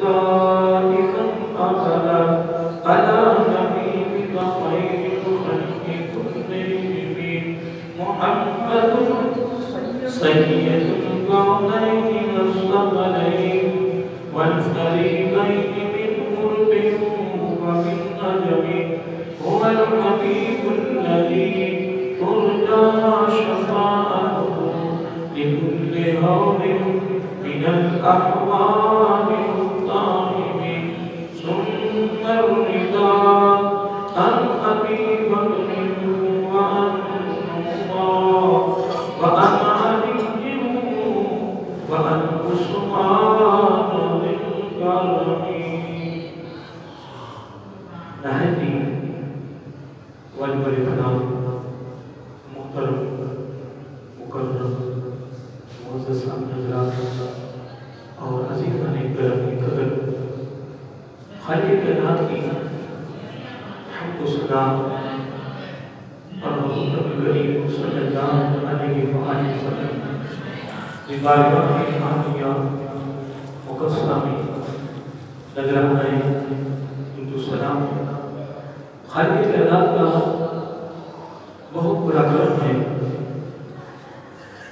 دائما أبدا على حبيبك خير الخلق كلهم محمد سيد الكونين والثقلين والفريقين من قرب ومن أجل هو الحبيب الذي ترجى شفاعته لكل هول من الأحوال الطاهر ثم الرضا عن أبي بكر وعن عمر وعن علي وعن عثمان بالكرم نهدي والولدنا محترم مکرم معزز حضرات اور عزیزان کرم کی قدر خالق کائنات کی حمد و ثنا اور حضور نبی کریم صلی اللہ علیہ وآلہ وسلم بارگاہ آمنیہ مقدسہ میں نذرانہ درود و سلام خالق کائنات کا بہت بڑا کرم ہے،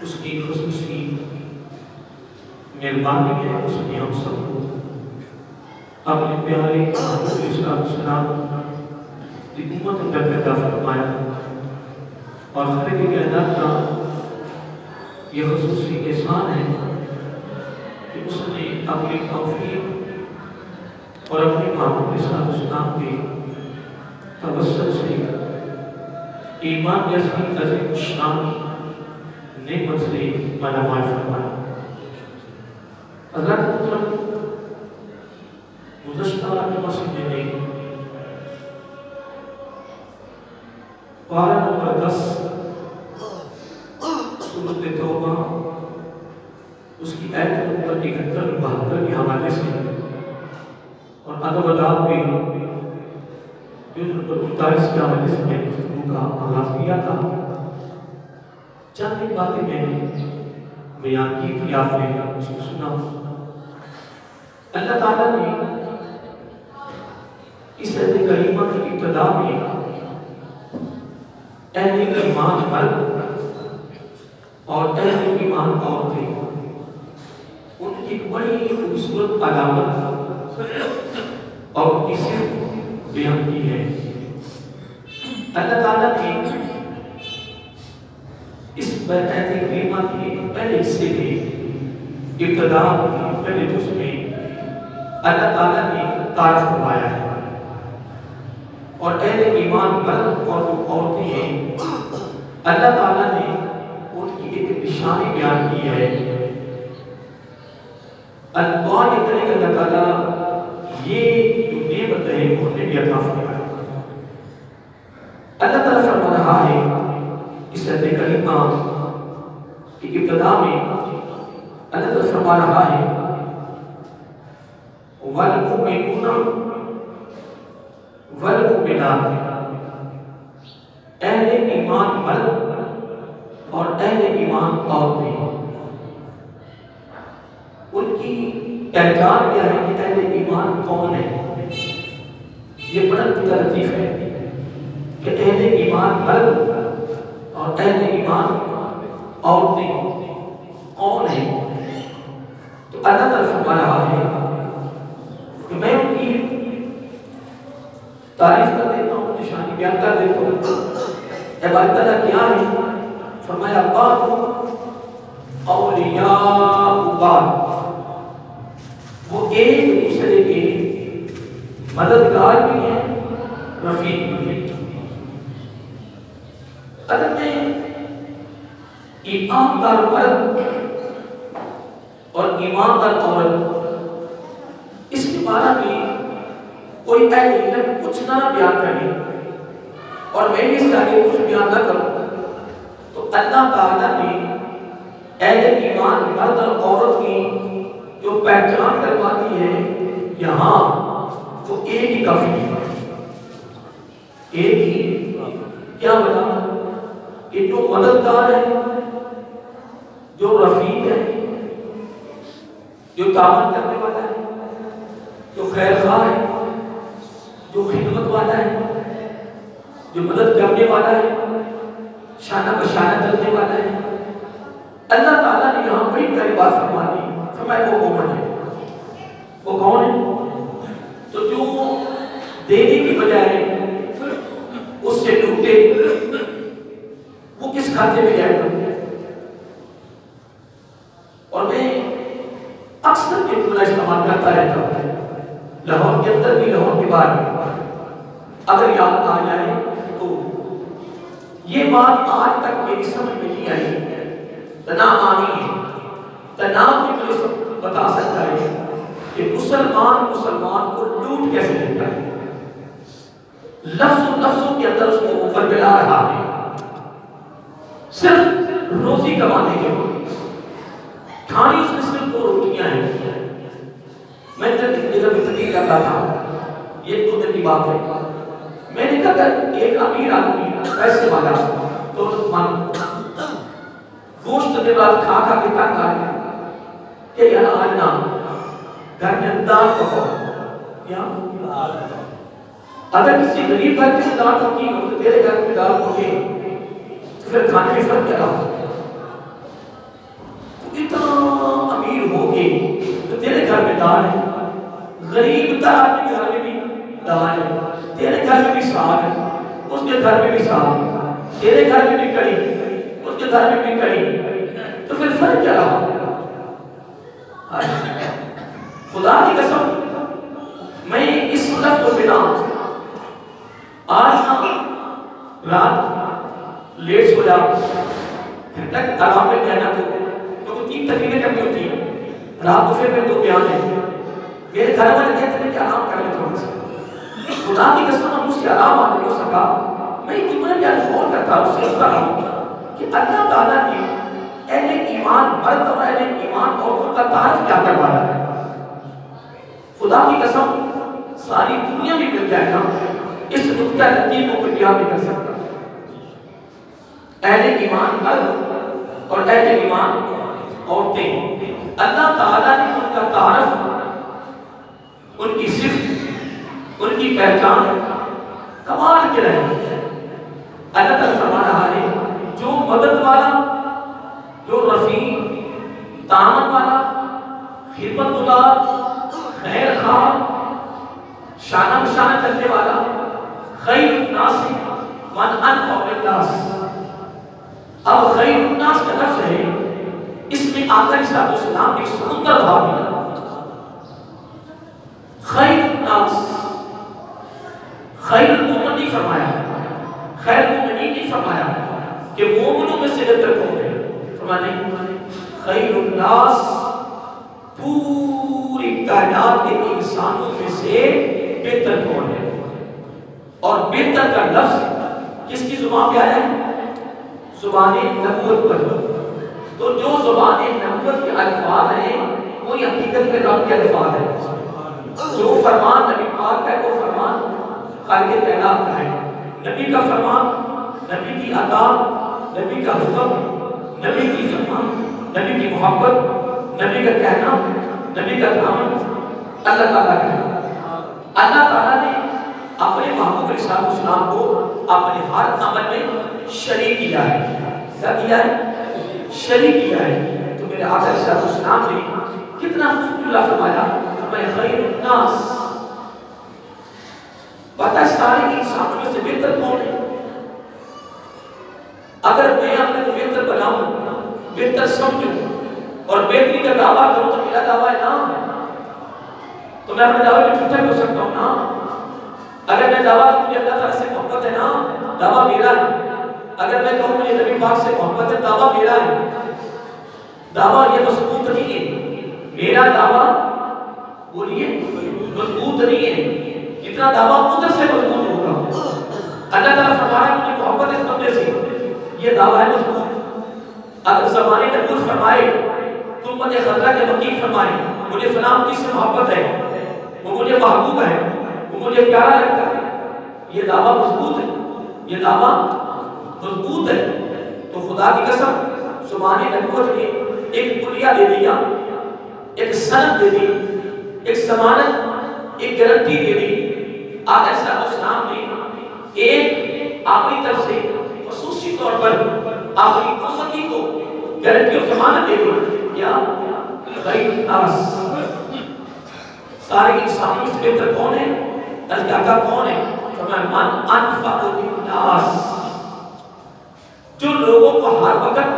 اس کی خصوصی مہربانی ہے، اس نے ہم سب کو اپنے پیارے محمد علیہ السلام کی امت اندر پیدا فرمایا، اور خالق کائنات کا یہ خصوصی احسان ہے کہ اس نے اپنی توفیق اور اپنے محمد علیہ السلام کے توسل سے ایمان جیسی عظیم الشان نعمت سے مالا مال فرمایا۔ حضرات محترم، گزشتہ جمعہ سنجھے نے پارہ نمبر 10 سورۃ توبہ اس کی آیت نمبر 71-72 کے حوالے سے اور ادب آداب میں جز نمبر 39 کے حوالے سے میں نے گفتگو کا آغاز کیا تھا۔ چند ایک باتیں میں نے بیان کی تھی، آپ نے اس کو سنا۔ اللہ تعالیٰ نے اس آیت کریمہ کی ابتدا میں اہل ایمان مرد اور اہل ایمان عورتیں ان کی ایک بڑی خوبصورت علامت اور ان کی صفت بیان کی ہے۔ اللہ تعالیٰ نے اس آیت کریمہ کے پہلے حصے کے ابتدا کے پہلے جز میں اللہ تعالیٰ نے تعارف فرمایا ہے، اور اہل ایمان مرد اور جو عورتیں ہیں اللہ تعالیٰ نے ان کی ایک نشانی بیان کی ہے۔ دعا یہ کرے کہ اللہ تعالیٰ یہ جو نعمت ہے وہ ہمیں بھی عطا فرمائے۔ اللہ تعالیٰ فرما رہا ہے اس آیت کریمہ کی ابتدا میں، اللہ تعالیٰ فرما رہا ہے وَالْمُؤْمِنُونَ وَالْمُؤْمِنَاتُ، اہل ایمان مرد اور اہل ایمان عورتیں ان کی پہچان کیا ہے کہ اہل ایمان کون ہے۔ یہ بڑا لطیف ہے کہ اہل ایمان مرد اور اہل ایمان عورتیں کون ہیں۔ تو اللہ تعالیٰ فرما رہا ہے کہ میں ان کی تعریف کر دیتا ہوں، نشانی بیان کر دیتا ہوں۔ عبادت اللہ کیا ہے؟ فرمایا بعض اولیاء بعض، وہ ایک دوسرے کے مددگار بھی ہیں، رفیق بھی ہیں۔ اگر میں ایماندار مرد اور ایماندار عورت اس کے بارے میں کوئی اہل علم کچھ نہ بیان کرے اور میں بھی اس کے آگے کچھ بیان نہ کروں، تو اللہ تعالیٰ نے اہل ایمان مرد اور عورت کی جو پہچان کرواتی ہے یہاں، تو ایک ہی کافی ہے۔ ایک ہی کیا بتا کہ جو مددگار ہے، جو رفیق ہے، جو تعاون کرنے والا ہے، جو خیر خواہ ہے، جو خدمت والا ہے، جو مدد کرنے والا ہے، شانہ بشانہ چلنے والا ہے، اللہ تعالیٰ نے یہاں بڑی پیاری بات فرما دی، فرمایا وہ مومن ہے۔ وہ کون ہے؟ تو جو دینے کی بجائے اس سے لوٹے، وہ کس کھاتے میں جائے گا؟ اور میں اکثر یہ جملہ استعمال کرتا رہتا ہوں، لاہور کے اندر بھی لاہور کے باہر بھی، اگر یاد آ جائے تو یہ بات آج تک میری سمجھ میں نہیں آئی، تنا آنی ہے، تنا بھی مجھے بتا سکتا ہے کہ مسلمان کو لوٹ کیسے لیتا ہے، لفظوں کے اندر اس کو اوپر ملا رہا ہے، صرف روزی کمانے کے لیے۔ کھانی اس میں صرف 2 روٹیاں ہیں۔ میں جب تقریر کر رہا تھا، یہ 2 دن کی بات ہے، میں نے کہا کہ ایک امیر آدمی پیسے والا دولت مند گوشت کے بعد کھا کے تنگ آ گیا کہ یار آج نا گھر میں دال پکاؤ، کیا اگر کسی غریب گھر میں دال پکی ہو تو تیرے گھر میں دال پکے تو پھر کھانے میں فرق کیا رہا؟ تو اتنا امیر ہو کے تو تیرے گھر میں دال ہے، غریب تر آدمی کے گھر میں بھی دال ہے، تیرے گھر میں بھی ساگ ہے، اس کے گھر میں بھی ساگ ہے، تیرے گھر میں بھی کڑی، اس کے گھر میں بھی کڑی، تو پھر فرق کیا رہا؟ خدا کی قسم میں اس لفظ کو بنا آج رات لیٹ سو جا تک آرام میں کہنا تو 3 تقریریں کرنی ہوتی ہیں، رات کو پھر میرے 2 بیان ہیں، میرے گھر والے کہتے ہیں کہ آرام کر لیں تھوڑا سا، خدا کی قسم مجھ سے آرام آ نہیں ہو سکا، میں جملہ یاد غور کرتا ہوں، سوچتا ہوں کہ اللہ تعالیٰ نے اہل ایمان مرد اور اہل ایمان عورتوں کا تعارف کیا کروایا ہے۔ خدا کی قسم ساری دنیا بھی مل جائے گا اس نقطہ لطیف کو بیان نہیں کر سکتا۔ اہل ایمان مرد اور اہل ایمان عورتیں، اللہ تعالیٰ نے ان کا تعارف، ان کی صفت، ان کی پہچان کمال کے رہے۔ اللہ تعالیٰ فرما رہا ہے جو مدد والا، جو رفیع، تعاون والا، خدمت گزار، خیر خواہ، شانہ بشانہ چلنے والا، خیر الناس من انفع للناس۔ اب خیر الناس کا لفظ ہے، اس میں آقا علیہ السلام نے سمندر بھا دیا۔ خیر الناس، خیر المومن نہیں فرمایا، خیر المومنین نہیں فرمایا کہ مومنوں میں سے بہتر کون ہے، فرمایا خیر الناس پوری کائنات کے انسانوں میں سے بہتر کون ہے۔ اور بہتر کا لفظ کس کی زبان پہ آیا ہے؟ زبان نبوت پر۔ تو جو زبان نبوت کے الفاظ ہیں وہی حقیقت میں رب کے الفاظ ہیں۔ جو فرمان نبی پاک کا ہے وہ فرمان خالق کائنات کا ہے۔ نبی کا فرمان، نبی کی عطا، نبی کا حکم، نبی کی فرمان، نبی کی محبت، نبی کا کہنا، نبی کا دامن اللہ تعالیٰ کا ہے۔ اللہ تعالیٰ نے اپنے محبوب علیہ السلام کو اپنے ہر عمل میں شریک کیا ہے۔ کیا کیا ہے؟ شریک کیا ہے۔ تو میرے آقا علیہ السلام نے کتنا خوبصورت فرمایا، فرمایا خیر الناس۔ پتہ سارے انسانوں میں سے بہتر کون ہے؟ اگر میں اپنے کو بہتر بناؤں، بہتر سمجھوں اور بہتری کا دعویٰ کروں تو میرا دعویٰ ہے نا، تو میں اپنے دعوے میں جھوٹا بھی ہو سکتا ہوں نا۔ اگر میں دعویٰ کہ مجھے اللہ تعالیٰ سے محبت ہے نا، دعویٰ میرا ہے۔ اگر میں کہوں مجھے نبی پاک سے محبت ہے، دعویٰ میرا ہے۔ دعویٰ یہ مضبوط نہیں ہے، میرا دعویٰ بولیے مضبوط نہیں ہے، جتنا دعویٰ ادھر سے مضبوط ہوگا۔ اللہ تعالیٰ فرما رہا ہے مجھے محبت اس بندے سے، یہ دعویٰ ہے مضبوط۔ اگر زبان نبوت فرمائے، تم مجھے خضرہ کے وکیل فرمائے، مجھے فلاں کس سے محبت ہے، وہ مجھے محبوب ہے، وہ مجھے پیارا لگتا ہے، یہ دعویٰ مضبوط ہے، یہ دعویٰ مضبوط ہے۔ تو خدا کی قسم زبان نبوت نے ایک کلیہ دے دیا، ایک سند دے دی، ایک ضمانت ایک گارنٹی دے دی آقا صلی اللہ علیہ وسلم نے، ایک اپنی طرف سے خصوصی طور پر اپنی امتی کو گارنٹی اور ضمانت دے دی، کیا خیر الناس، سارے انسانوں سے بہتر کون ہے؟ اللہ کا کون ہے؟ فرمایا من انفق للناس، جو لوگوں کو ہر وقت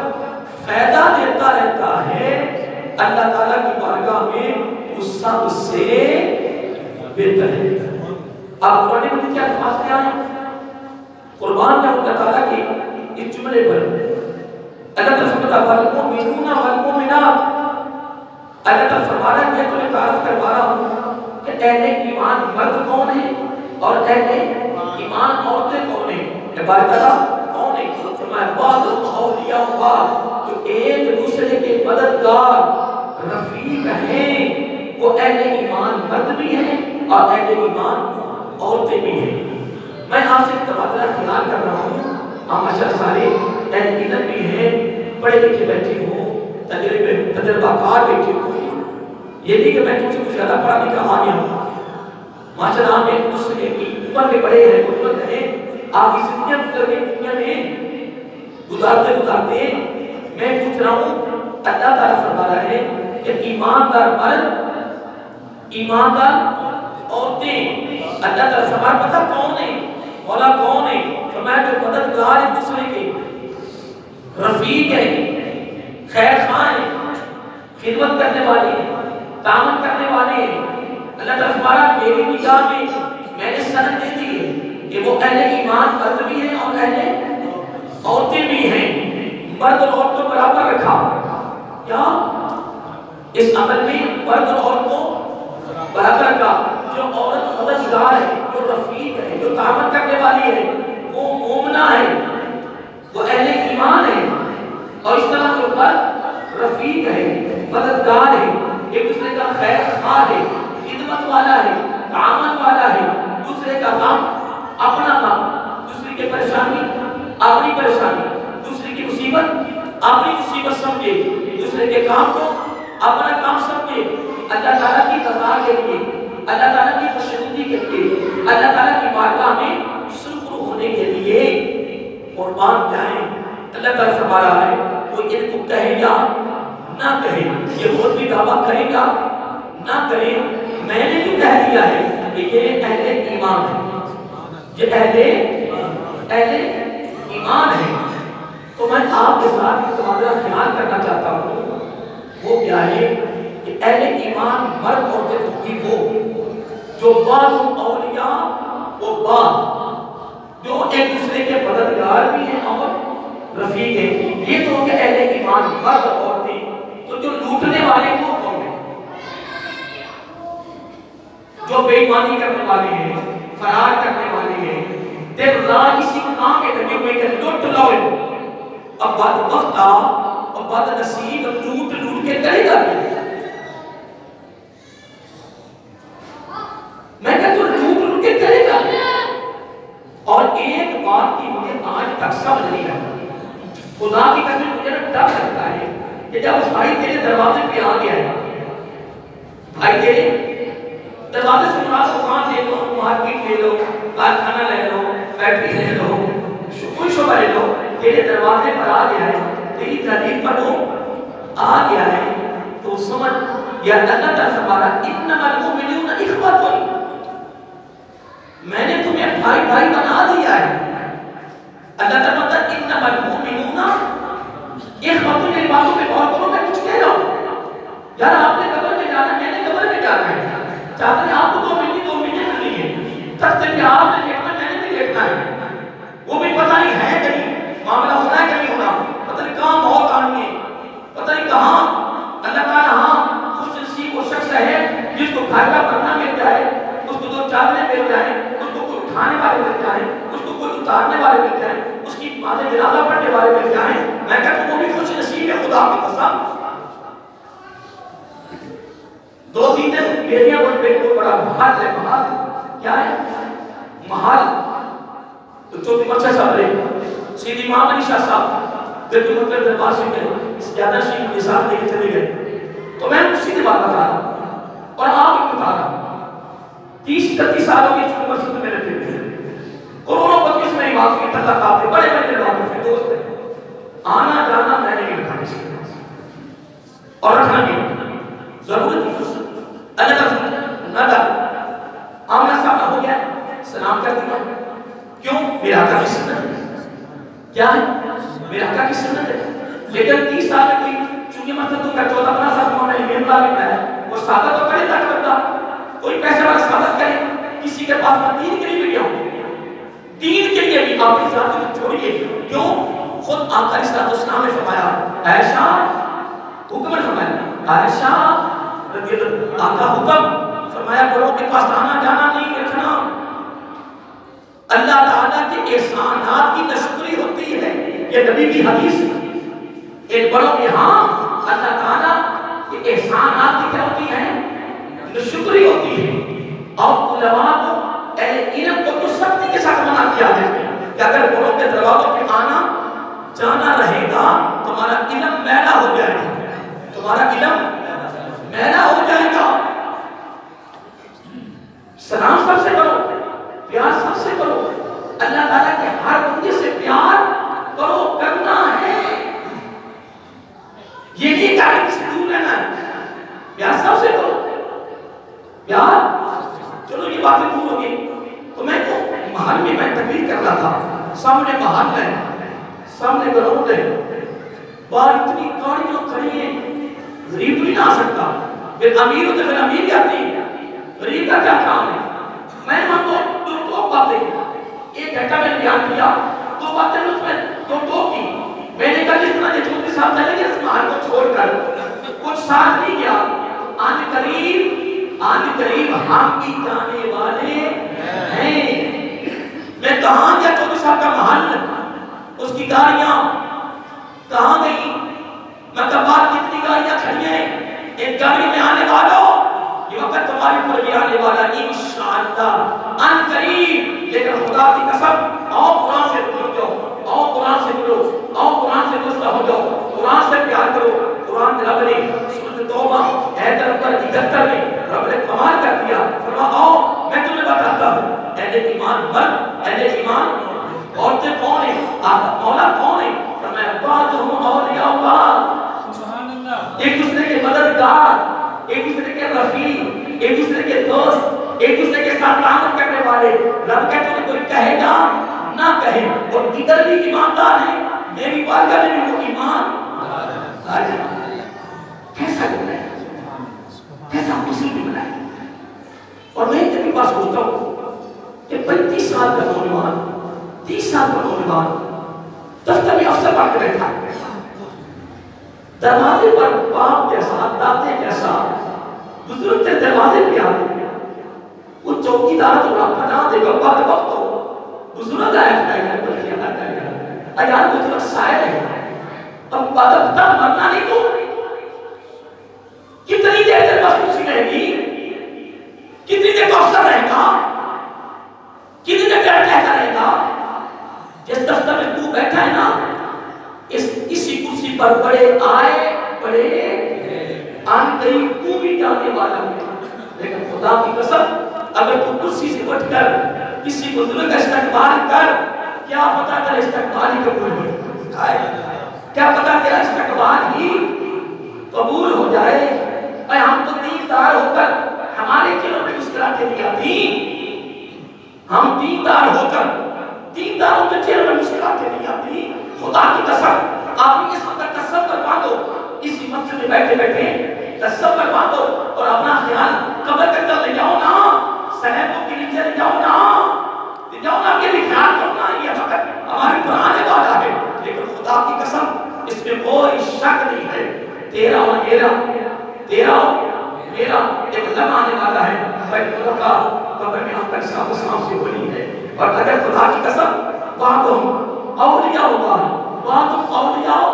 فائدہ دیتا رہتا ہے اللہ تعالیٰ کی بارگاہ میں اس سب سے بہتر ہے۔ آپ قرآن میں کیا الفاظ کیا ہے؟ قربان جب اللہ تعالیٰ کے اس جملے پر اللہ تعالیٰ فرماتا ہے والمؤمنون والمؤمنات، اللہ تعالیٰ فرما رہا ہے میں تمہیں تعارف کروا رہا ہوں کہ اہل ایمان مرد کون ہیں اور اہل ایمان عورتیں کون ہیں، عبارت اللہ کون ہیں؟ فرمایا بعض اولیاء بعض، جو ایک دوسرے کے مددگار رفیق ہیں، وہ اہل ایمان مرد بھی ہیں اور اہل ایمان عورتیں بھی ہیں۔ میں آپ سے تبادلہ خیال کر رہا ہوں، آپ ماشاءاللہ سارے اہل علم بھی ہیں، پڑھے لکھے بیٹھے ہوں، تجربہ کار بیٹھے ہوں، یہ نہیں کہ میں تم سے کچھ زیادہ پڑھا لکھا آ گیا ہوں، ماشاءاللہ آپ نے اس سے عمر میں پڑھے ہیں، بزرگ ہیں، آپ کی زندگیاں گزر گئی دنیا میں گزارتے گزارتے میں پوچھ رہا ہوں، اللہ تعالیٰ فرما رہا ہے کہ ایماندار مرد ایماندار عورتیں، اللہ تعالیٰ فرما پتہ کون ہے؟ مولا کون ہے؟ فرمایا جو مددگار ایک دوسرے کے رفیق ہیں، خیر خواہ ہیں، خدمت کرنے والے ہیں، تعاون کرنے والے ہیں۔ اللہ تعالیٰ فرما رہا ہے میری نگاہ میں نے سند دے دی ہے کہ وہ اہل ایمان مرد بھی ہیں اور اہل عورتیں بھی ہیں، مرد اور عورت کو برابر رکھا، کیا اس عمل میں مرد اور عورت کو برابر رکھا۔ جو عورت مددگار ہے، جو رفیق ہے، جو تعاون کرنے والی ہے، وہ مومنہ ہے، وہ اہل ایمان ہے، اور اس طرح جو مرد رفیق ہے، مددگار ہے، ایک دوسرے کا خیر خواہ ہے، خدمت والا ہے، تعاون والا ہے، دوسرے کا کام اپنا کام، دوسرے کی پریشانی اپنی پریشانی، دوسرے کی مصیبت اپنی مصیبت سمجھے، دوسرے کے کام کو اپنا کام سمجھے، اللہ تعالیٰ کی رضا کے لیے، اللہ تعالیٰ کی خوشنودی کے لیے، اللہ تعالیٰ کی بارگاہ میں سرخرو ہونے کے لیے قربان جائیں۔ اللہ تعالیٰ فرما رہا ہے وہ ان کو کہے یا نہ کہے، یہ خود بھی دعویٰ کرے گا نہ کرے، میں نے جو کہہ دیا ہے کہ یہ اہل ایمان ہے، یہ اہل ایمان ہے۔ تو میں آپ کے ساتھ ایک تبادلہ خیال کرنا چاہتا ہوں، وہ کیا ہے کہ اہل ایمان مرد عورتیں ہوگی وہ جو بعض اولیاء وہ بعض جو ایک دوسرے کے مددگار بھی ہیں اور رفیق ہیں، یہ تو کہ اہل ایمان مرد عورتیں۔ تو جو لوٹنے والے وہ کون ہیں؟ جو بے ایمانی کرنے والے ہیں، فرار کرنے والے ہیں، دن رات اسی کام میں لگے ہوئے کہ لوٹ لو، اب بدبختہ اور بد نصیب لوٹ لوٹ کے کرے گا۔ میں کہتا ہوں لوٹ لوٹ کے کرے گا۔ اور ایک بات کی مجھے آج تک سمجھ نہیں آتا، خدا کی قسم مجھے ڈر لگتا ہے کہ جب اس بھائی تیرے دروازے پہ آ گیا ہے، بھائی تیرے دروازے سے مراد دکان لے لو، مارکیٹ لے لو، کارخانہ لے لو، فیکٹری لے لو، کوئی شعبہ لے لو، تیرے دروازے پر آ گیا ہے، تیری تعلیم پر وہ آ گیا ہے، تو سمجھ یا اللہ تعالیٰ فرما رہا انما المؤمنون اخوۃ، میں نے تمہیں بھائی بھائی بنا دیا ہے۔ اللہ تعالیٰ فرماتا ہے انما المؤمنون اخوۃ، میری باتوں پہ غور کرو، میں کچھ کہہ رہا ہوں، یار آپ نے قبر میں جانا، میں نے قبر میں جانا ہے، چاہتے ہیں آپ کو 2 مہینے ملنی ہے، تب تک کہ آپ نے دیکھنا میں نے بھی دیکھنا ہے، وہ بھی پتہ نہیں ہے کہ نہیں معاملہ ہونا ہے کہ نہیں ہونا، پتہ نہیں کہاں موت آنی ہے، پتہ نہیں کہاں۔ اللہ تعالیٰ ہاں خوش نصیب وہ شخص ہے جس کو گھر کا بننا مل جائے، اس کو 2 چادریں مل جائیں، اس کو کوئی اٹھانے والے مل جائیں، اس کو کوئی اتارنے والے مل جائیں، اس کی ماں جنازہ پڑھنے والے مل جائیں، میں کہتا ہوں وہ بھی خوش نصیب ہے خدا کی قسم۔ 2-3 دن بیٹیاں مجھ پہ کوئی بڑا محل ہے، محل کیا ہے؟ محل تو چوتھی مرچہ صاحب رہے سیدھی امام علی شاہ صاحب دل کے مطلب دربار سے گئے، زیادہ شیخ کے ساتھ لے کے چلے گئے، تو میں ان کو سیدھی بات بتا رہا اور آپ کو بتا رہا 30-31 سالوں کی عمر مسجد میں رہتے تھے، کروڑوں پچیس میں واقعی تعلقات تھے، بڑے بڑے لوگوں سے دوست ہیں، آنا جانا میں نے نہیں رکھا کسی کے پاس اور رکھنا نہیں ضرورت نہیں، اللہ تعالیٰ نہ ڈال آمنا سامنا ہو گیا سلام کر دیا، کیوں؟ میرا آقا کی سنت ہے، کیا ہے؟ میرا آقا کی سنت ہے۔ لیکن 30 سال میں کوئی چونکہ مسجد کا 14-15 سال ہونا ہے میرا لگتا ہے وہ ثابت تو کرے تاکہ بندہ کوئی پیسے والا ثابت کرے، کسی کے پاس میں دین کے لیے بھی گیا ہوں، دین کے لیے بھی آپ کی ذات کو چھوڑیے، کیوں؟ خود آقا علیہ السلام نے فرمایا، عائشہ حکم نے فرمایا، عائشہ رضی اللہ آقا حکم فرمایا بڑوں کے پاس آنا جانا نہیں رکھنا، اللہ تعالیٰ کے احسانات کی نشکری ہوتی ہے، یہ نبی کی حدیث ہے۔ ایک بڑوں کے ہاں اللہ تعالیٰ کے احسانات کی کیا ہوتی ہیں؟ نشکری ہوتی ہے، اور علماء کو اہل علم کو تو سختی کے ساتھ منع کیا ہے کہ اگر بڑوں کے دروازوں پہ آنا جانا رہے گا تمہارا علم میلا ہو جائے گا، تمہارا علم میلا ہو جائے گا۔ سلام سب سے کرو، پیار سب سے کرو، اللہ تعالیٰ کے ہر بندے سے پیار کرو، کرنا ہے، یہ نہیں کہا کہ کسی دور رہنا ہے، پیار سب سے کرو، پیار چلو یہ باتیں دور ہو گئی تو میں تو محل میں تقریر کر رہا تھا، سامنے محل ہے، سامنے گراؤنڈ ہے، باہر اتنی گاڑیاں کھڑی ہیں، غریب تو نہیں آ سکتا، پھر امیر ہوتے پھر امیر ہی آتی، غریب کا کیا کام ہے؟ میں وہاں دو باتیں 1 گھنٹہ میں نے بیان کیا، 2 باتیں اس میں دو کی، میں نے کہا جس طرح یہ چھوٹے صاحب چلے گئے اس محل کو چھوڑ کر کچھ ساتھ نہیں کیا، آن قریب ہم بھی جانے والے ہیں، میں کہاں گیا چھوٹے صاحب کا محل، اس کی گاڑیاں کہاں گئی، میں کہا بات کتنی گاڑیاں کھڑی ہیں، ایک گاڑی میں آنے والوں یہ وقت تمہاری پر بھی آنے والا انشاءاللہ ان قریب، لیکن خدا کی قسم آؤ قرآن سے جڑ جاؤ، آؤ قرآن سے جڑو، آؤ قرآن سے مسلح ہو جاؤ، قرآن سے پیار کرو، قرآن نے رب نے سورۃ توبہ آیت نمبر 71 میں رب نے کمال کر دیا، فرمایا آؤ میں تمہیں بتاتا ہوں اہل ایمان مرد، اہل ایمان عورتیں کون ہیں، مولا کون ہیں، فرمایا بعضهم اولیاء بعض، سبحان اللہ، ایک دوسرے کے مددگار، ایک دوسرے کے رفیق، ایک دوسرے کے دوست، ایک دوسرے کے ساتھ تعامل کرنے والے، رب کہتے ہیں کوئی کہے گا نہ کہے، اور ادھر بھی ایماندار ہیں، میری بارگاہ میں بھی وہ ایمان کیسا بنا ہے، کیسا مسلم بنا ہے۔ اور میں کبھی بات سوچتا ہوں کہ 35 سال کا نوجوان، 30 سال کا نوجوان دفتر میں افسر پڑھ کے بیٹھا ہے، دروازے پر باپ جیسا، دادے جیسا بزرگ تیرے دروازے پہ آتے ہیں، وہ چوکیدار تو آپ بنا دے گا، بعد وقت ہو بزرگ آیا کھڑا ہے، بلکہ اللہ کہے گا یار بزرگ سائل ہے، اب بعد تک مرنا نہیں تو کتنی دیر تیرے پاس کرسی رہے گی، کتنی دیر تو افسر رہے گا، کتنی دیر تیرا ٹہتا رہے گا، جس دفتر میں تو بیٹھا ہے نا اسی کرسی پر بڑے آئے بڑے آن قریب تو بھی جانے والا ہے، لیکن خدا کی قسم اگر تو کرسی سے اٹھ کر کسی بزرگ کا استقبال کر، کیا پتا تیرا استقبال ہی قبول ہو جائے، کیا پتا تیرا استقبال ہی قبول ہو جائے۔ اے ہم تو دیندار ہو کر ہمارے چہروں پہ مسکراہٹیں نہیں آتی، ہم دیندار ہو کر دینداروں کے چہروں پہ مسکراہٹیں نہیں آتی، خدا کی قسم آپ اس وقت تصور باندھو، اسی مسجد میں بیٹھے بیٹھے تصور باندھو اور اپنا خیال قبر کے اندر لے جاؤ نا، صحابوں کے نیچے لے جاؤ نا، یہ بھی خیال کرنا یہ وقت ہمارے پر آنے والا ہے، لیکن خدا کی قسم اس میں کوئی شک نہیں ہے، تیرا اور میرا ایک لمحہ آنے والا ہے، بھائی کا قبر میں آپ کا حساب اسلام سے ہونی ہے، اور اگر خدا کی قسم بعضهم اولیاء اللہ، بعضهم اولیاء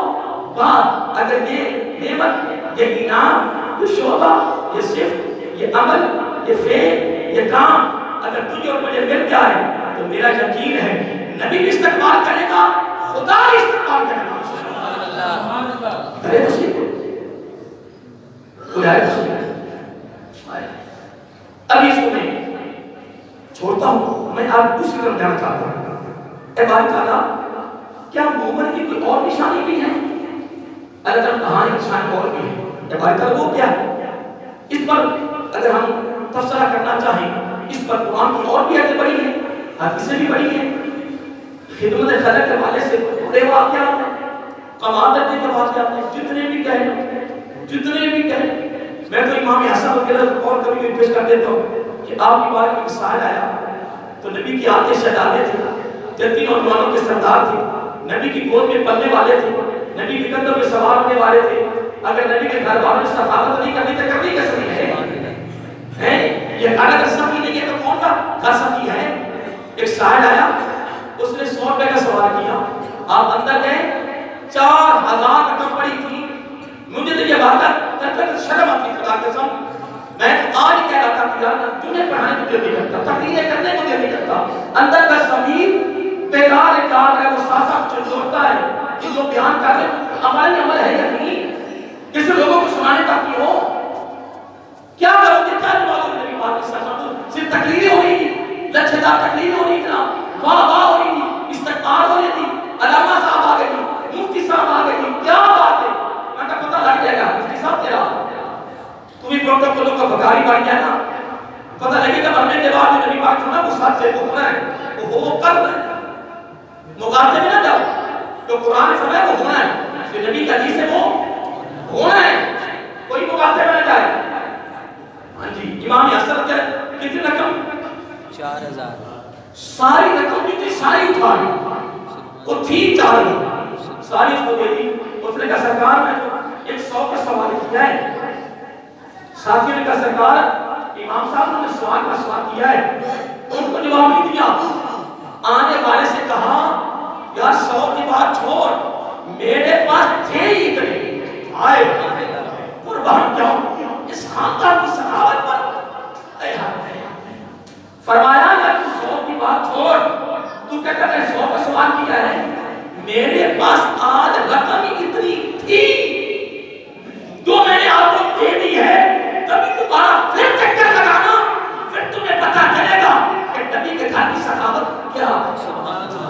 بعض، اگر یہ نعمت، یہ انعام، یہ شعبہ، یہ صفت، یہ عمل، یہ فعل، یہ کام اگر تجھے اور مجھے مل جائے تو میرا یقین ہے نبی بھی استقبال کرے گا، خدا بھی استقبال کرے گا، کرے تسلیم کو خدای تسلیم۔ ابھی سنیں چھوڑتا ہوں، میں آپ دوسری طرف جانا چاہتا ہوں۔ اے باری تعالیٰ، کیا مومن کی کوئی اور نشانی بھی ہے؟ اللہ تعالیٰ کہاں نشانی اور بھی ہے؟ اے باری تعالیٰ وہ کیا ہے؟ اس پر اگر ہم تبصرہ کرنا چاہیں، اس پر قرآن کی اور بھی حدیں بڑی ہیں، حدیثیں بھی بڑی ہیں، خدمت خلق کے والے سے بڑے واقعات ہیں، قمادت کے واقعات ہیں، جتنے بھی کہیں۔ میں تو امام حسن وغیرہ کو اور کبھی پیش کر دیتا ہوں کہ آپ کی بات میں سائل آیا تو نبی کی آتے شہزادے تھے، جنتی نوجوانوں کے سردار تھے، نبی کی گود میں پلنے والے تھے، نبی کے کندھوں میں سوار ہونے والے تھے۔ اگر نبی کے گھر والوں نے سخاوت نہیں کرنی تو کرنی کیسے ہے؟ یہ گھر اگر سخی نہیں ہے تو کون کا گھر سخی ہے؟ ایک سائل آیا، اس نے 100 روپے کا سوال کیا، آپ اندر گئے، 4000 رقم پڑی تھی۔ مجھے تو یہ بات کر شرم آتی خدا قسم، میں تو آج کہہ رہا تھا کہ یار تمہیں پڑھانے کو دل نہیں کرتا، تقریریں کرنے کو دل نہیں کرتا، اندر کا ضمیر بیدار ہے، وہ ساسا چنچوڑتا ہے کہ جو بیان کر رہے عمل ہے یا نہیں، کسی لوگوں کو سنانے تک کی ہو، کیا کرو گے، کیا جواب دو نبی پاک صلی اللہ علیہ وسلم؟ صرف تقریریں ہو رہی تھی، لچھدار تقریریں ہو رہی تھی، واہ ہو رہی تھی، استقبال ہو رہی تھی، علامہ صاحب آ گئی، مفتی صاحب آ گئی، کیا بات ہے؟ میں کا پتہ لگ جائے گا مفتی صاحب تیرا تمہیں پروٹوکولوں کا بکاری بڑھ گیا نا، پتہ لگے گا مرنے کے بعد نبی پاک سنا وہ ساتھ سے وہ ہونا ہے، وہ کر رہے ہیں، مقابلے میں نہ جاؤ، جو قرآن نے فرمایا وہ ہونا ہے، جو نبی کا حدیث ہے وہ ہونا ہے، کوئی مقابلے میں نہ جائے۔ ہاں جی، امام حسن کتنی رقم؟ 4000 ساری رقم بھی تھی، ساری اٹھا لی، وہ تھی 4000 ساری اس کو دے دی۔ اس نے کہا سرکار میں تو 100 کا سوال کیا ہے، ساتھیوں نے کہا سرکار امام صاحب نے سوال کا سوال کیا ہے، ان کو جواب نہیں دیا، آنے والے سے کہا یار 100 کی بات چھوڑ، میرے پاس تھے ہی اتنے، آئے قربان جاؤں اس خاندان کی سخاوت پر۔ فرمایا یا تو 100 کی بات چھوڑ، تو کہتا ہے 100 کا سوال کیا ہے، میرے پاس آج رقم اتنی تھی جو میں نے آپ کو دے دی ہے، کبھی دوبارہ پھر چکر لگانا، پھر تمہیں پتا چلے گا کہ نبی کے گھر کی سخاوت کیا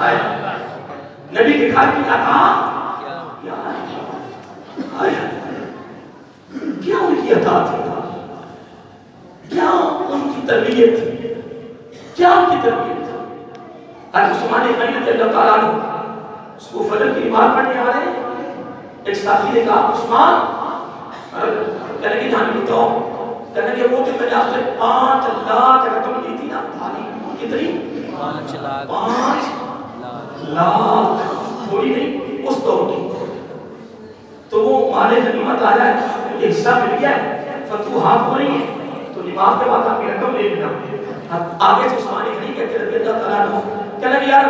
ہے، نبی کے گھر کی عطا کیا ہے، کیا ان کی عطا تھی، کیا ان کی تربیت تھی، کیا ان کی تربیت تھی۔ آج عثمان غنی اللہ تعالیٰ عنہ اس کو فجر کی نماز پڑھنے آ رہے ہیں، ایک ساتھی نے کہا عثمان، کہنے لگے جانے بتاؤ، کہنے لگے وہ جو میں نے آپ سے 5 لاکھ رقم لی تھی نا تھاری، کتنی؟ 5 لاکھ 5 لاکھ تھوڑی نہیں اس دور کی، تو وہ مال غنیمت آیا ہے، یہ حصہ مل گیا ہے، فتوحات ہو رہی ہیں، تو نماز کے بعد آپ کی رقم لے لینا۔ آگے سے عثمان غنی کہتے رضی اللہ تعالیٰ عنہ، کہنے لگے یار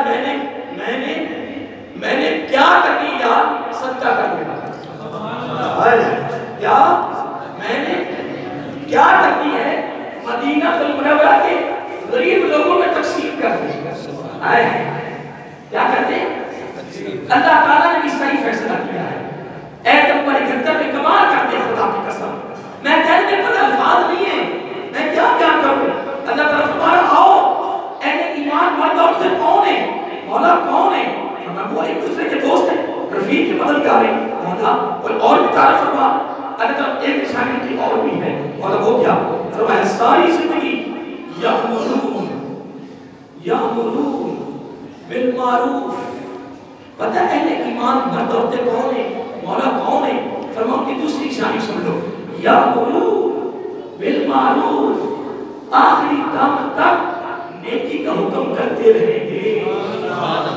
میں نے کیا کرنی یار، صدقہ کر دینا، کیا میں نے کیا کرنی ہے، مدینہ المنورہ کے غریب لوگوں میں تقسیم کر دی، کیا کرتے ہیں؟ اللہ تعالیٰ نے بھی صحیح فیصلہ کیا ہے، اے نمبر 71 میں کمال کرتے ہیں خدا کی قسم، میں کہنے پر الفاظ نہیں ہے، میں کیا کروں، اللہ تعالیٰ تمہارا آؤ، اہل ایمان مرد اور سے کون ہے، مولا کون ہے، وہ ایک دوسرے کے دوست ہیں، رفیق کے مددگار ہیں، مولا کوئی اور بھی تعریف فرما، اللہ تعالیٰ ایک نشانی کی اور بھی ہے، مولا وہ کیا فرمایا ساری زندگی یامرون بالمعروف، پتہ اہل ایمان مرد عورتیں کون ہیں، مولا کون ہے، فرماؤ کی دوسری نشانی سن لو، یامرون بالمعروف، آخری دم تک نیکی کا حکم کرتے رہیں گے،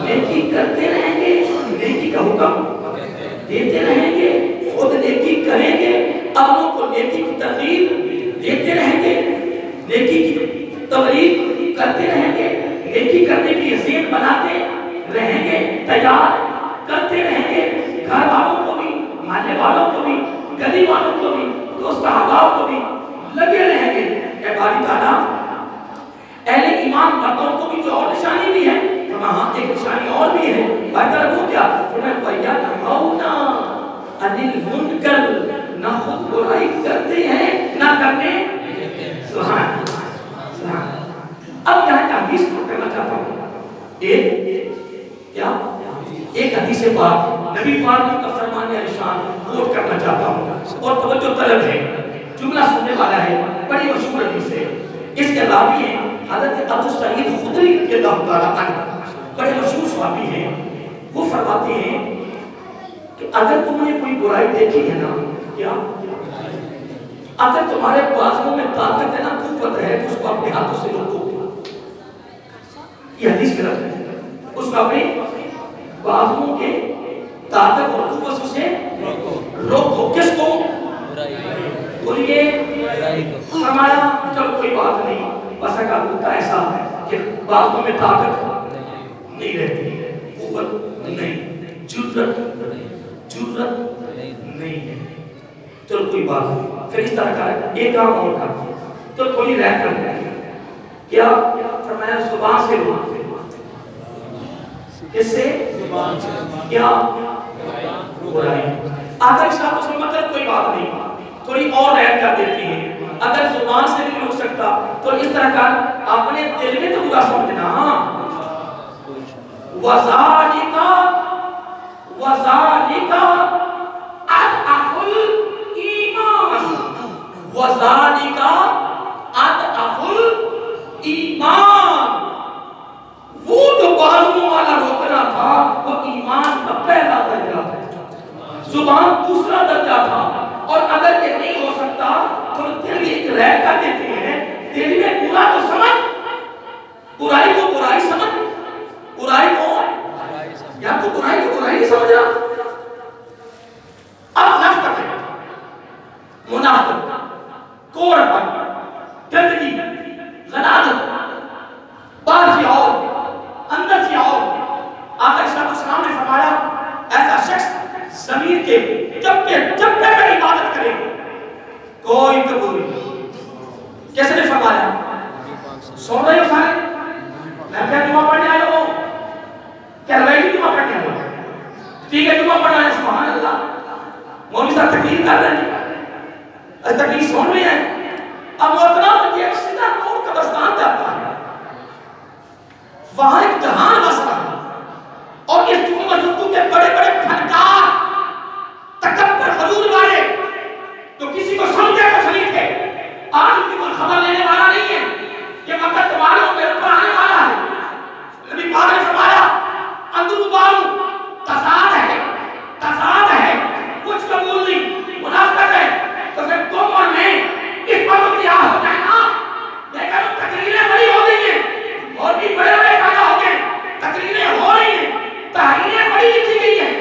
نیکی کرتے رہیں گے، نیکی کا حکم دیتے رہیں گے، خود نیکی کریں گے، اپنوں کو نیکی کی ترغیب دیتے رہیں گے، نیکی کی تبلیغ کرتے رہیں گے، نیکی کرنے کی ذہن بناتے رہیں گے، تیار کرتے رہیں گے، گھر والوں کو بھی، محلے والوں کو بھی، گلی والوں کو بھی، دوست احباب کو بھی لگے رہیں گے۔ اے باری تعالیٰ اہل ایمان مردوں کو بھی جو اور نشانی بھی ہے، وہاں ایک نشانی اور بھی ہے، باری تعالیٰ وہ کیا فرمایا وَيَنْهَوْنَ عَنِ الْمُنْكَرِ، نہ خود برائی کرتے ہیں نہ کرنے، سبحان اللہ۔ اب یہاں بعد نبی پاک کا فرمان ارشاد کوٹ کرنا چاہتا ہوں اور توجہ طلب ہے، جملہ سننے والا ہے، بڑی مشہور حدیث ہے، اس کے راوی ہیں حضرت ابو سعید خدری رضی اللہ تعالیٰ عنہ، بڑے مشہور صحابی ہیں، وہ فرماتے ہیں کہ اگر تم نے کوئی برائی دیکھی ہے نا، کیا اگر تمہارے بازوں میں طاقت ہے نا، قوت ہے، تو اس کو اپنے ہاتھوں سے روکو. یہ حدیث کے لفظ ہے، اس کو اپنے بازوں کے طاقت اور قوت سے روکو. کس کو؟ بولیے. فرمایا چلو کوئی بات نہیں، بس اگر ہوتا ایسا ہے کہ بازوں میں طاقت نہیں رہتی، قوت نہیں، جرأت نہیں ہے، چلو کوئی بات نہیں. پھر اس طرح کا ایک کام اور کر تو تھوڑی رہ کر کیا فرمایا زبان سے کس سے؟ کیا برائی. اگر اس کا تو مطلب کوئی بات نہیں، تھوڑی اور رہ کر دیتی ہے. اگر زبان سے نہیں روک سکتا تو اس طرح کا اپنے دل میں تو برا سمجھنا. وَذَلِكَ أَضْعَفُ الْإِيمَانِ وَذَلِكَ أَضْعَفُ الْإِيمَانِ. وہ جو بازوں والا روکنا تھا وہ ایمان کا پہلا درجہ تھا، زبان دوسرا درجہ تھا. اور اگر یہ نہیں ہو سکتا تو دل ایک رہ کر دیتے ہیں، دل میں برا تو سمجھ، برائی کو برائی سمجھ، برائی کو یا تو برائی کو برائی نہیں سمجھ رہا. اب نفقت ہے، منافقت، کوڑ پر گندگی، غلاظت، باہر سے اور اندر سے اور. آقا صلی اللہ علیہ وسلم نے فرمایا ایسا شخص زمین کے جب پہ عبادت کرے کوئی قبول نہیں. کیسے نے فرمایا؟ سن رہے ہو سارے؟ میں کیا جمعہ پڑھنے آئے ہو؟ کیا روایتی جمعہ پڑھنے آئے ہو؟ ٹھیک ہے جمعہ پڑھنا ہے، سبحان اللہ. مولوی صاحب تقریر کر رہے ہیں، تقریر سن رہے ہیں. اب اتنا مجھے ایک سیدھا روڈ قبرستان جاتا ہے، وہاں ایک جہان بس رہا ہے اور اس جمعہ مسجد کے بڑے بڑے فنکار تکبر حضور والے تو کسی کو سمجھے تو صحیح تھے، آج بھی کوئی خبر لینے والا نہیں ہے. یہ وقت تمہارے میرے پر آنے والا ہے. نبی پاک نے فرمایا اندر بارو تضاد ہے، کچھ قبول نہیں، منافقت ہے. تو پھر تم اور میں اس پر تو کیا ہو جائے نا. لیکن تقریریں بڑی ہو گئی ہیں اور بھی بڑے بڑے پیدا ہو گئے، تقریریں ہو رہی ہیں، تحریریں بڑی لکھی گئی ہیں.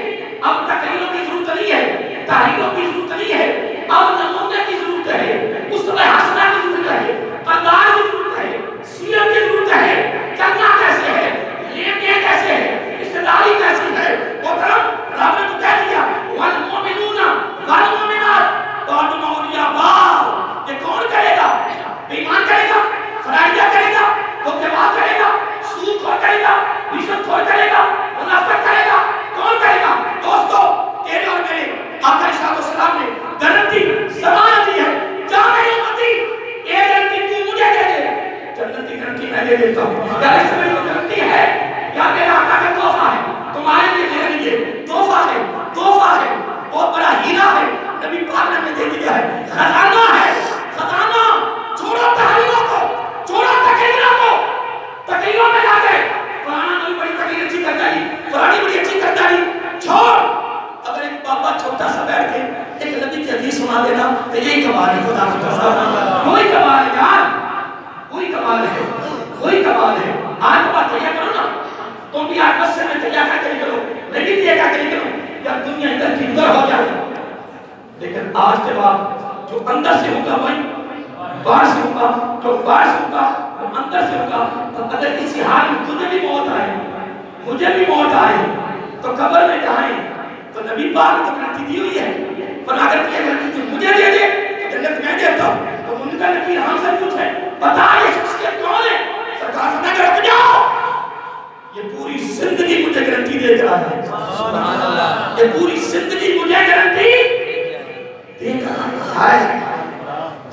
اب تقریروں کی ضرورت نہیں ہے، تحریروں کی ضرورت نہیں ہے، اب نمونے کی ضرورت ہے، اسوہ حسنہ کی ضرورت ہے، کردار کی ضرورت ہے، سیرت کی ضرورت ہے. چلنا کیسے ہے، لینے کیسے ہے، رشتہ داری کیسی ہے. محترم رب نے تو کہہ دیا والمؤمنون والمؤمنات بعضهم اولیاء بعض. یہ کون کرے گا؟ ایمان کرے گا، فرائض کرے گا، دھوکے باز کرے گا، سود خور کرے گا، رشوت خور کرے گا، منافقت کرے گا. کون کرے گا؟ دوستو تیرے اور میرے آقا علیہ السلام نے گارنٹی ضمانت دی ہے. جا میری امتی یہ گارنٹی تو مجھے دے دے، جنت کی گارنٹی میں دے دیتا ہوں. یا اس میں گارنٹی ہے یا میرا آقا کا تحفہ ہے تمہارے لیے، میرے لیے تحفہ ہے، تحفہ ہے، بہت بڑا ہیرا ہے. نبی پاک نے ہمیں دے دیا ہے، خزانہ ہے، خزانہ. چھوڑو تحریروں کو، چھوڑو تقریروں کو. تقریروں میں جا کے فلانا کوئی بڑی تقریر اچھی کر جائے، فلانی بڑی اچھی کر جائے، چھوڑ. اگر ایک بابا چھوٹا سا بیٹھ کے ایک نبی کی حدیث سنا دینا تو یہی کمال ہے. خدا کی قسم وہی کمال ہے یار، وہی کمال ہے، وہی کمال ہے. آج تو بات تیار کرو نا، تم بھی آج مسجد میں تیار کر کے نکلو، میں بھی تیار کر کے نکلوں یا دنیا ادھر کی ادھر ہو جائے. لیکن آج کے بعد جو اندر سے ہوگا وہی باہر سے ہوگا، جو باہر سے ہوگا وہ اندر سے ہوگا. تو اگر اسی حال میں تجھے بھی موت آئے، مجھے بھی موت آئے تو قبر میں جائیں تو نبی پاک نے گارنٹی دی ہوئی ہے. پر اگر یہ گارنٹی مجھے دے دے تو جنت میں دیتا ہوں. تو ان کا نبی ہم سے پوچھے بتا یہ شخصیت کون ہے؟ سرکار سے میں رکھ جاؤ، یہ پوری زندگی مجھے گارنٹی دے کر آیا ہے. سبحان اللہ، یہ پوری زندگی مجھے گارنٹی دے کر آیا ہے.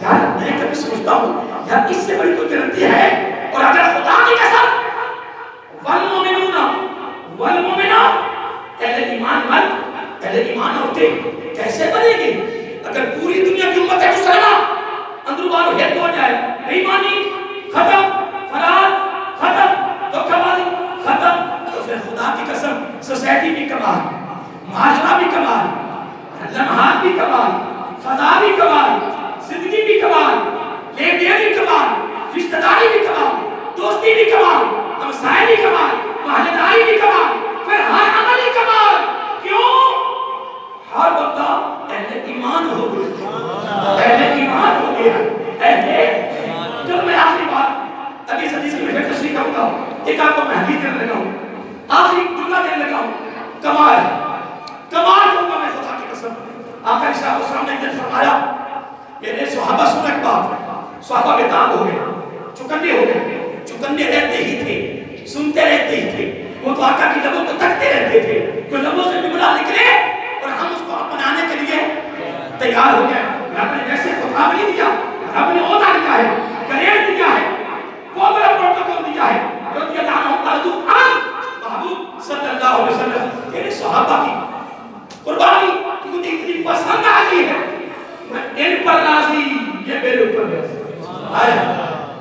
یار میں کبھی سوچتا ہوں یار اس سے بڑی کوئی گارنٹی ہے؟ اور اگر خدا کی قسم والمؤمنون والمؤمنات اہل ایمان رشتہ داری بھی کمال، دوستی بھی کمال، ہمسائے بھی کمال، محلے داری بھی کمال، پھر ہر عمل ہی کمال. کیوں؟ ہر بندہ اہل ایمان ہو گیا، اہل ایمان ہو گیا، چلو میں آخری بات ابھی اس حدیث کی میں پھر تشریح کروں گا. ایک آپ کو میں حدیث دینے لگا ہوں، آخری جملہ دینے لگا ہوں. کمال کمال کہوں گا میں خدا کی قسم. آقا علیہ السلام نے ایک دن فرمایا میرے صحابہ سنو ایک بات، صحابہ بے تاب ہو گئے، چکنے ہو گئے، چکنے رہتے ہی تھے، سنتے رہتے ہی تھے. وہ تو آقا کی لبوں کو تکتے رہتے تھے، کوئی لبوں سے جملہ نکلے اور ہم اس کو اپنانے کے لیے تیار ہو گئے. رب نے ویسے خطاب نہیں دیا، رب نے عہدہ دیا ہے، کریڈ دیا ہے، پورا پروٹوکول دیا ہے. رضی اللہ عنہ ارضو عن محبوب صلی اللہ علیہ وسلم تیرے صحابہ کی قربانی مجھے اتنی پسند آ گئی ہے، میں ان پر راضی، یہ میرے اوپر راضی.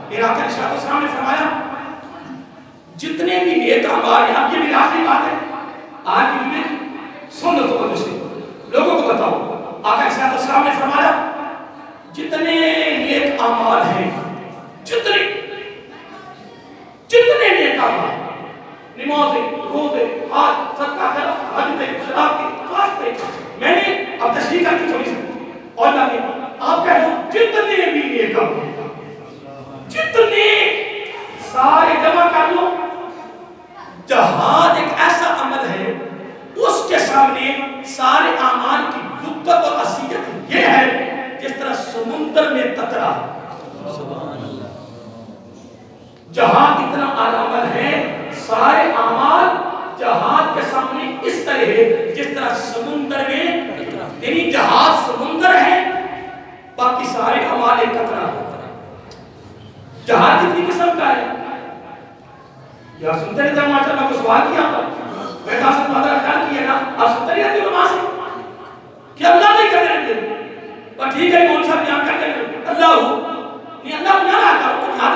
میرا آقا علیہ السلام نے فرمایا جتنے بھی نیک اعمال ہیں، اب یہ میری آخری بات ہے آج کی دنیا سن لو تو سے لوگوں کو بتاؤ. آقا علیہ السلام نے فرمایا جتنے نیک اعمال ہیں، جتنے نیک اعمال، نمازیں، روزے، حج، صدقہ خیرات، حج، شراب کی واسطے، میں نے اب تشریح کر کی تھوڑی سی اور لگے آپ کہہ دو جتنے بھی نیک اعمال، جتنے سارے جمع کر لو. جہاد ایک ایسا عمل ہے اس کے سامنے سارے اعمال کی وقت اور اصیت یہ ہے جس طرح سمندر میں قطرہ. جہاد اتنا اعلیٰ عمل ہے، سارے اعمال جہاد کے سامنے اس طرح ہے جس طرح سمندر میں، یعنی جہاد سمندر ہے، باقی سارے اعمال ایک قطرہ. جہاد کتنی قسم کا ہے یا سنتے رہتے ہیں. ماشاء اللہ کو سوال کیا میں کہا سب مادر خیال کیا نا آپ سنتے رہتے ہو علماء سے کہ اللہ نہیں کرنے رہتے اور ٹھیک ہے مول صاحب یہاں کر دیں اللہ ہو نہیں، اللہ کو نہ رہا کرو کچھ یاد